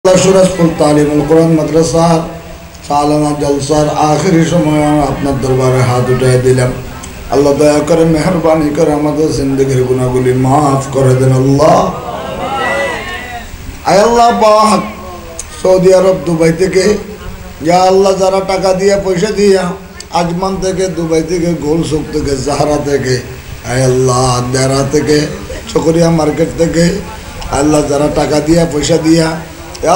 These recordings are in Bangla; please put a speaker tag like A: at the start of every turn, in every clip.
A: সুরাজপুর তালিমুল কোরআন মাদ্রাসা সালানা জলসার আখেরি সময় আপনার দরবারে হাত উঠাই দিলাম। আল্লাহ দয়া করে মেহরবানি করে আমাদের জিন্দগির গুনাহগুলি মাফ করে দেন আল্লাহ। আয় আল্লাহ পাক, সৌদি আরব দুবাই থেকে যা আল্লাহ যারা টাকা দিয়া পয়সা দিয়া আজমান থেকে, দুবাই থেকে, গোলসুক থেকে, জাহারা থেকে, আয় আল্লাহ দেরা থেকে, চকরিয়া মার্কেট থেকে, আল্লাহ যারা টাকা দিয়া পয়সা দিয়া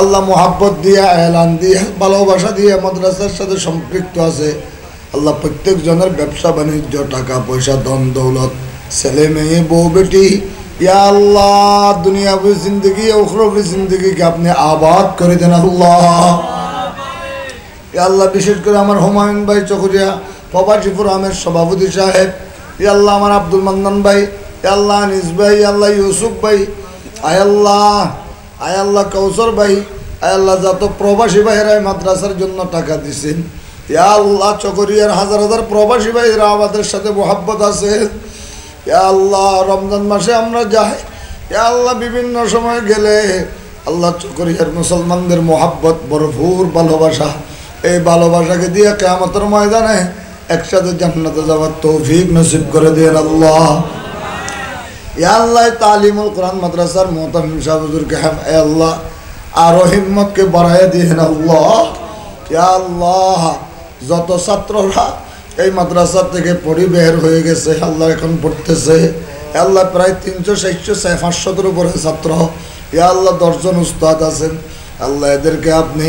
A: আল্লাহ মোহাব্বত দিয়া এলান দিয়া ভালোবাসা দিয়া মাদ্রাসার সাথে সম্পৃক্ত আছে, আল্লাহ প্রত্যেক জনের ব্যবসা বাণিজ্য, টাকা পয়সা, ধন দৌলত, ছেলে মেয়ে, বউ বেটি, ইয়া আল্লাহ দুনিয়াবি জিন্দগি উখরবি জিন্দগিকে আপনি আবাদ করে দেন আল্লাহ। ইয়া আল্লাহ বিশেষ করে আমার হুমায়ুন ভাই চকরিয়া প্রবাসী ফোরামের সভাপতি সাহেব, ইয়া আল্লাহ আমার আব্দুল মান্নান ভাই, ইয়া আল্লাহ আনিস ভাই, ইয়া আল্লাহ ইউসুফ ভাই, আয় আল্লাহ কৌসর ভাই, আয় আল্লাহ যত প্রবাসী ভাইয়েরা মাদ্রাসার জন্য টাকা দিছেন, ইয়া আল্লাহ চকরিয়ার হাজার হাজার প্রবাসী ভাইয়েরা আমাদের সাথে মোহাব্বত আছে, ইয়া আল্লাহ রমজান মাসে আমরা যাই, ইয়া আল্লাহ বিভিন্ন সময় গেলে আল্লাহ চকরিয়ার মুসলমানদের মোহাব্বত ভরপুর ভালোবাসা, এই ভালোবাসাকে দিয়ে কিয়ামতের ময়দানে একসাথে জান্নাতে যাওয়ার তৌফিক নসিব করে দেন আল্লাহ। ইয়া আল্লাহ তালিমুল কোরআন মাদ্রাসার মোহতামিম সাহেব হুজুরকে আল্লাহ আরো হিম্মতকে বাড়াইয়া দিয়েন আল্লাহ। ইয়া আল্লাহ যত ছাত্ররা এই মাদ্রাসা থেকে পড়ি বের হয়ে গেছে, আল্লাহ এখন পড়তেছে, আল্লাহ প্রায় 300-400-500-এর উপরে ছাত্র, ইয়া আল্লাহ 10 জন উস্তাদ আছেন, আল্লাহ এদেরকে আপনি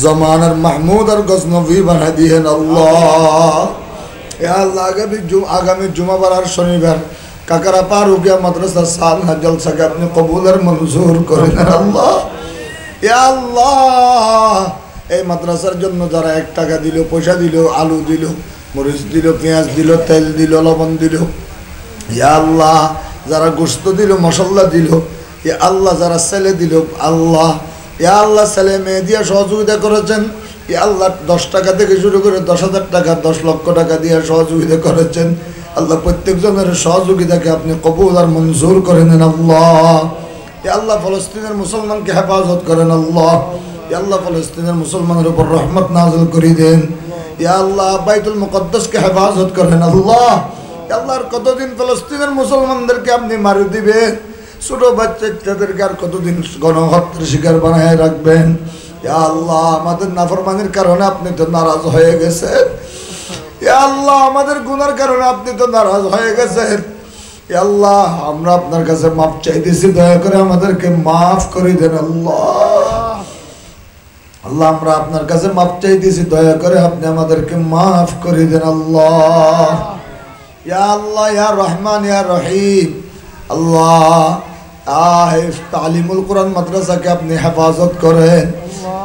A: জমানার মাহমুদ আর গজনবী বানাই দিয়েন আল্লাহ। ইয়া আল্লাহ আগামী জুমাবার আর শনিবার কাকারা পারুকিয়া মাদ্রাসা সালনা জলসাকে আপনি কবুলের মঞ্জুর করেন আল্লাহ। ইয়া আল্লাহ এই মাদ্রাসার জন্য যারা 1 টাকা দিল, পয়সা দিল, আলু দিল, মরিচ দিল, পেঁয়াজ দিল, তেল দিল, লবণ দিল, ইয়া আল্লাহ যারা গোশত দিল, মশলা দিল, ইয়া আল্লাহ যারা ছেলে দিল, আল্লাহ ইয়া আল্লাহ ছেলে মেয়ে দিয়ে সহযোগিতা করেছেন, ইয়া আল্লাহ 10 টাকা থেকে শুরু করে 10,000 টাকা, 10 লক্ষ টাকা দিয়ে সহযোগিতা করেছেন, আল্লাহ প্রত্যেক জনের সহযোগিতাকে আপনি কবুল আর মঞ্জুর করে নেন আল্লাহ। ইয়া আল্লাহ ফলস্তিনের মুসলমানকে হেফাজত করেন আল্লাহ। ইয়া আল্লাহ ফলস্তিনের মুসলমানের উপর রহমত নাযিল করে দেন। ইয়া আল্লাহ বাইতুল মুকদ্দাসকে হেফাজত করেন আল্লাহ। ইয়া আল্লাহ আর কতদিন ফলস্তিনের মুসলমানদেরকে আপনি মারি দিবেন, ছোট বাচ্চাদেরকে আর কতদিন গণহত্যার শিকার বানায় রাখবেন। ইয়া আল্লাহ আমাদের নাফরমানির কারণে আপনি তো নারাজ হয়ে গেছেন, ইয়া আল্লাহ আমাদের গুনার কারণে আপনি তো নারাজ হয়ে গেছেন, ইয়া আল্লাহ আমরা আপনার কাছে মাফ চাইতেছি, দয়া করে আমাদেরকে মাফ করে দেন আল্লাহ। আল্লাহ আমরা আপনার কাছে মাফ চাইতেছি, দয়া করে আপনি আমাদেরকে মাফ করে দেন আল্লাহ। ইয়া আল্লাহ ইয়া রহমান ইয়া রহিম, আল্লাহ তালিমুল কোরআন মাদ্রাসাকে আপনি হেফাজত করেন,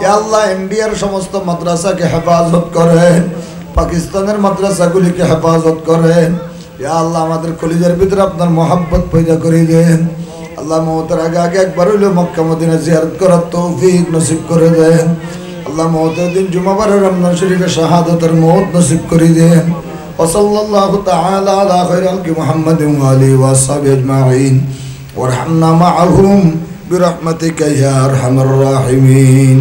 A: ইয়া আল্লাহ ইন্ডিয়ার সমস্ত মাদ্রাসাকে হেফাজত করেন, পাকিস্তানের মাদ্রাসাগুলিকে হেফাজত করেন, ইয়া আল্লাহ আমাদের কলিজার ভিতরে আপনার মোহাব্বত পয়দা করে দেন। আল্লাহ মওতের আগে আগে একবার হইলেও মক্কা মদিনা জিয়ারত করার তৌফিক নসিব করে দেন। আল্লাহ মওতের দিন জুমাবারে রমজান শরীফে শাহাদাতের মওত নসিব করে দেন। ওয়া সাল্লাল্লাহু তাআলা আলা খায়রিল মুহাম্মাদিন ওয়া আলিহি ওয়া সাহবিহি আজমাইন ওয়ারহামনা মাআহুম বিরহমাতিকা ইয়া আরহামার রাহিমিন।